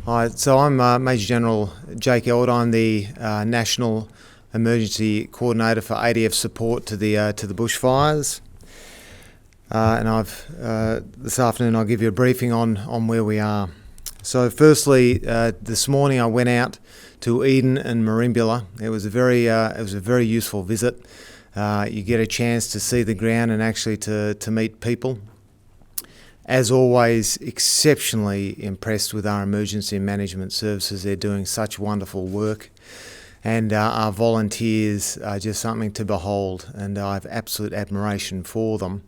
Hi, so I'm Major General Jake Ellwood. I'm the National Emergency Coordinator for ADF support to the bushfires. And this afternoon I'll give you a briefing on where we are. So firstly, this morning I went out to Eden and Merimbula. It was a very useful visit. You get a chance to see the ground and actually to meet people. As always, exceptionally impressed with our emergency management services. They're doing such wonderful work, and our volunteers are just something to behold, and I have absolute admiration for them.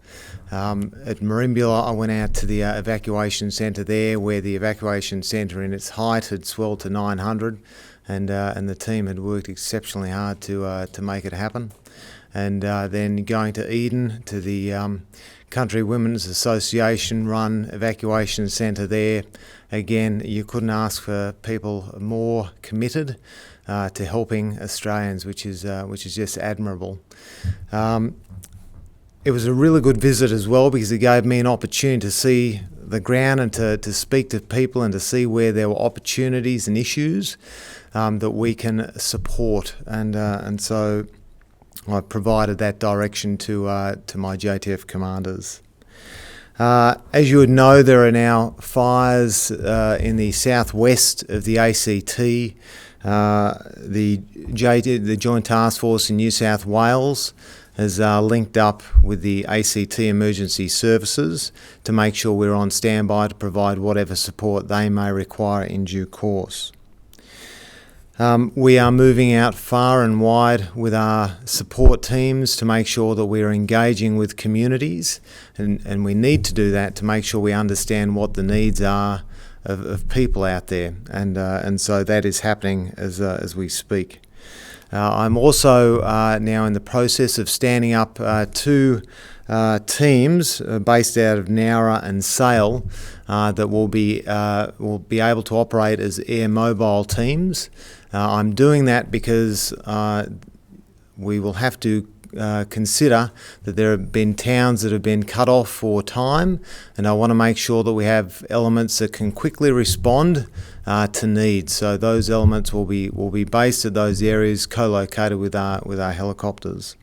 At Merimbula, I went out to the evacuation centre there, where the evacuation centre in its height had swelled to 900, and the team had worked exceptionally hard to make it happen. And then going to Eden, to the Country Women's Association run evacuation centre there. Again, you couldn't ask for people more committed to helping Australians, which is just admirable. It was a really good visit as well, because it gave me an opportunity to see the ground and to speak to people and to see where there were opportunities and issues that we can support, and so I provided that direction to my JTF commanders. As you would know, there are now fires in the southwest of the ACT. The Joint Task Force in New South Wales has linked up with the ACT Emergency Services to make sure we're on standby to provide whatever support they may require in due course. We are moving out far and wide with our support teams to make sure that we are engaging with communities, and we need to do that to make sure we understand what the needs are of people out there, and so that is happening as we speak. I'm also now in the process of standing up two teams based out of Nowra and Sale that will be able to operate as air mobile teams. I'm doing that because we will have to consider that there have been towns that have been cut off for time, and I want to make sure that we have elements that can quickly respond to needs. So those elements will be based at those areas, co-located with our helicopters.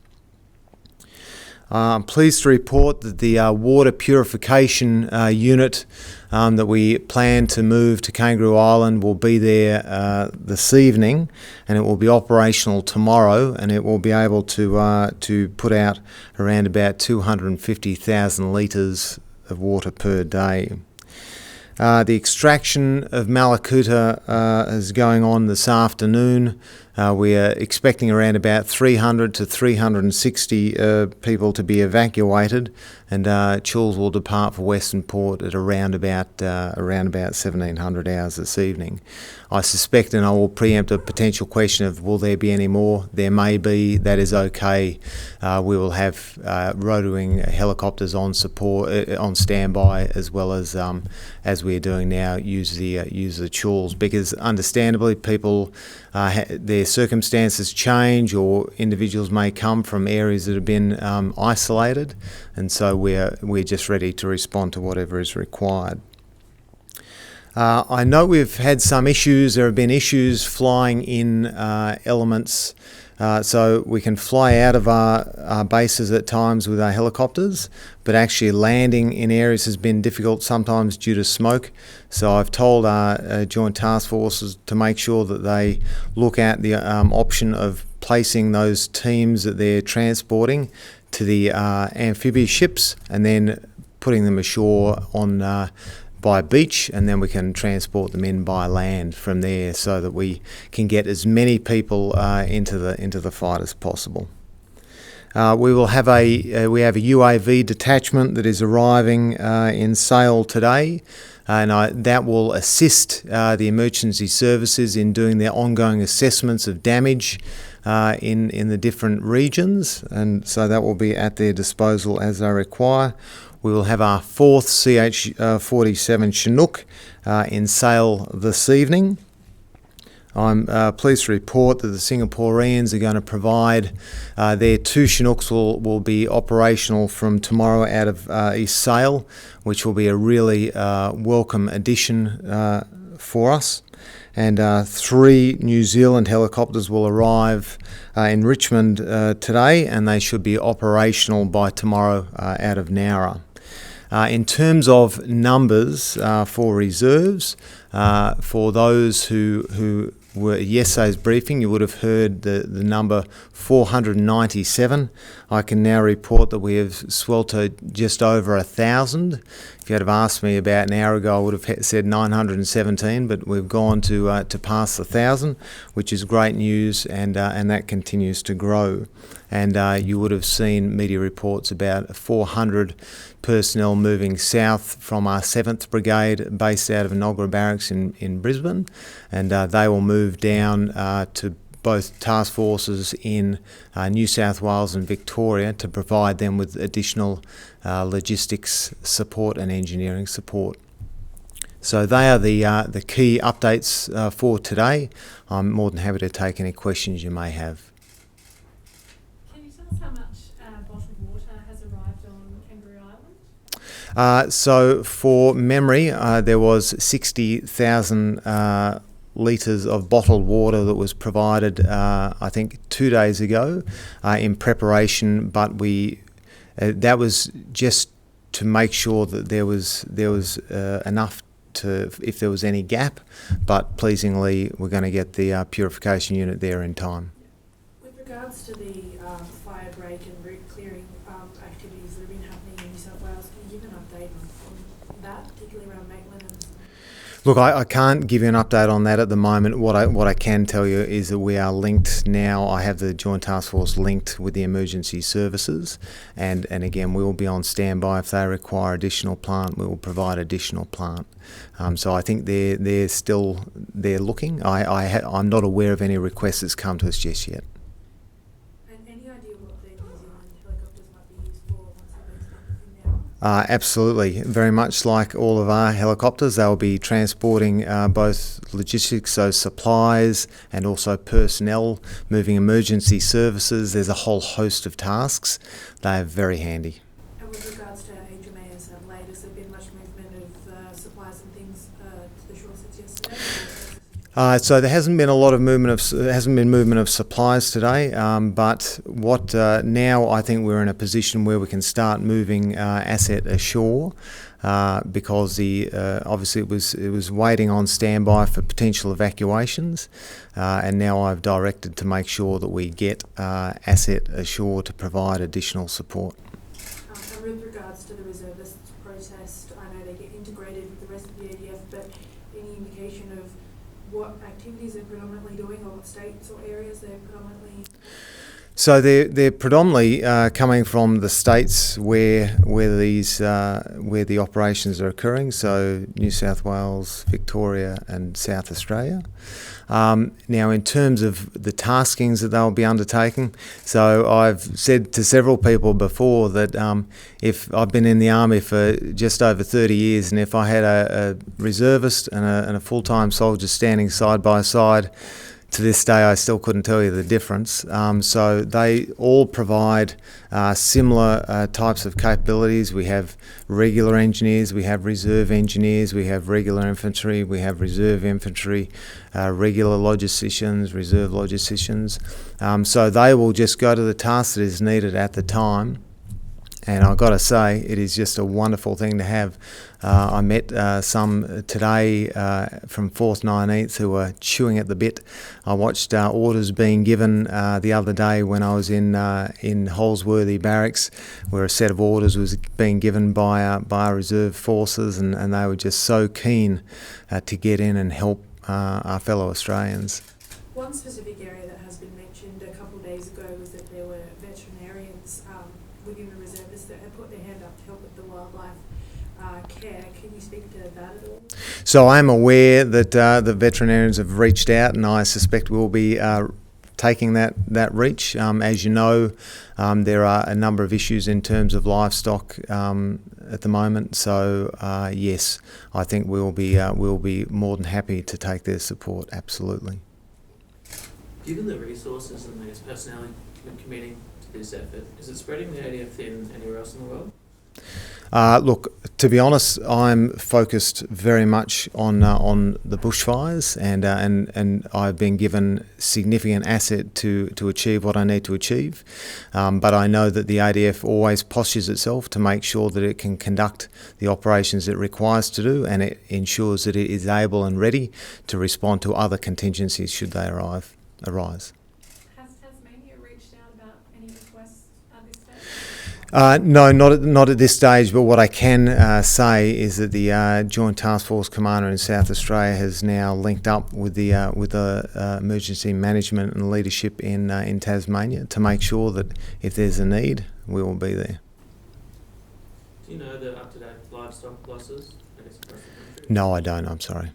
I'm pleased to report that the water purification unit that we plan to move to Kangaroo Island will be there this evening, and it will be operational tomorrow, and it will be able to put out around about 250,000 litres of water per day. The extraction of Malakuta is going on this afternoon. We are expecting around about 300 to 360 people to be evacuated, and Choules will depart for Western Port at around about 1700 hours this evening. I suspect, and I will preempt a potential question of will there be any more? There may be. That is okay. We will have rotary helicopters on support, on standby, as well as we are doing now, use the Choules, because understandably people their circumstances change, or individuals may come from areas that have been isolated, and so we're just ready to respond to whatever is required. I know we've had some issues. There have been issues flying in elements. So we can fly out of our bases at times with our helicopters, but actually landing in areas has been difficult, sometimes due to smoke. So I've told our joint task forces to make sure that they look at the option of placing those teams that they're transporting to the amphibious ships, and then putting them ashore on by beach, and then we can transport them in by land from there, so that we can get as many people into the fight as possible. We have a UAV detachment that is arriving in Sale today, and that will assist the emergency services in doing their ongoing assessments of damage in the different regions, and so that will be at their disposal as they require. We will have our fourth CH-47 Chinook in Sale this evening. I'm pleased to report that the Singaporeans are going to provide their two Chinooks will be operational from tomorrow out of East Sale, which will be a really welcome addition for us. And 3 New Zealand helicopters will arrive in Richmond today, and they should be operational by tomorrow out of Nowra. In terms of numbers for reserves, for those who were at yesterday's briefing, you would have heard the number 497. I can now report that we have swelled to just over 1,000. If you had have asked me about an hour ago, I would have said 917, but we've gone to pass 1,000, which is great news, and that continues to grow. And you would have seen media reports about 400 personnel moving south from our 7th Brigade based out of Enoggera Barracks in Brisbane, and they will move down to both task forces in New South Wales and Victoria to provide them with additional logistics support and engineering support. So they are the key updates for today. I'm more than happy to take any questions you may have. Can you tell us how much bottled water has arrived on Kangaroo Island? So for memory, there was 60,000 litres of bottled water that was provided, I think, 2 days ago in preparation, but that was just to make sure that there was enough to, if there was any gap, but pleasingly we're going to get the purification unit there in time. With regards to the fire break and route clearing activities that have been happening in New South Wales, can you give an update on that, particularly around Maitland? Look, I can't give you an update on that at the moment. What I can tell you is that we are linked now. I have the Joint Task Force linked with the emergency services, and again, we will be on standby. If they require additional plant, we will provide additional plant. So I think they're looking. I'm not aware of any requests that's come to us just yet. And any idea what the New Zealand helicopters might be used for once they've been in there? Absolutely. Very much like all of our helicopters, they'll be transporting both logistics, so supplies, and also personnel, moving emergency services. There's a whole host of tasks. They are very handy. And with regards to HMAS and Adelaide, has there been much movement of supplies and things to the shore since yesterday? So there hasn't been a lot of movement of supplies today, but what now I think we're in a position where we can start moving asset ashore because obviously it was waiting on standby for potential evacuations, and now I've directed to make sure that we get asset ashore to provide additional support. And with regards to the reservists protest, I know they get integrated with the rest of the ADF, but any indication of what activities they're predominantly doing, or what states or areas they're predominantly? So they're predominantly coming from the states where the operations are occurring. So New South Wales, Victoria, and South Australia. Now, in terms of the taskings that they'll be undertaking, so I've said to several people before that if I've been in the Army for just over 30 years, and if I had a reservist and a full-time soldier standing side by side, to this day I still couldn't tell you the difference. So they all provide similar types of capabilities. We have regular engineers, we have reserve engineers, we have regular infantry, we have reserve infantry, regular logisticians, reserve logisticians. So they will just go to the task that is needed at the time. And I've got to say, it is just a wonderful thing to have. I met some today from 4th 19th who were chewing at the bit. I watched orders being given the other day when I was in Holsworthy Barracks, where a set of orders was being given by our reserve forces, and they were just so keen to get in and help our fellow Australians. One specific area that has been mentioned a couple of days ago was that there were veterinarians within the reservists that had put their hand up to help with the wildlife care. Can you speak to that at all? So I'm aware that the veterinarians have reached out, and I suspect we'll be taking that reach. As you know, there are a number of issues in terms of livestock at the moment. So yes, I think we'll be more than happy to take their support. Absolutely. Given the resources and the personnel committing to this effort, is it spreading the ADF thin anywhere else in the world? Look, to be honest, I'm focused very much on the bushfires, and I've been given significant asset to achieve what I need to achieve. But I know that the ADF always postures itself to make sure that it can conduct the operations it requires to do, and it ensures that it is able and ready to respond to other contingencies should they arise. Has Tasmania reached out about any requests at this stage? No, not at this stage. But what I can say is that the Joint Task Force Commander in South Australia has now linked up with the emergency management and leadership in Tasmania to make sure that if there's a need, we will be there. Do you know the up-to-date livestock losses, I guess, across the country? No, I don't. I'm sorry.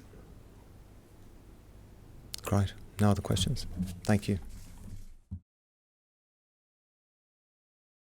Great. No other questions? Thank you.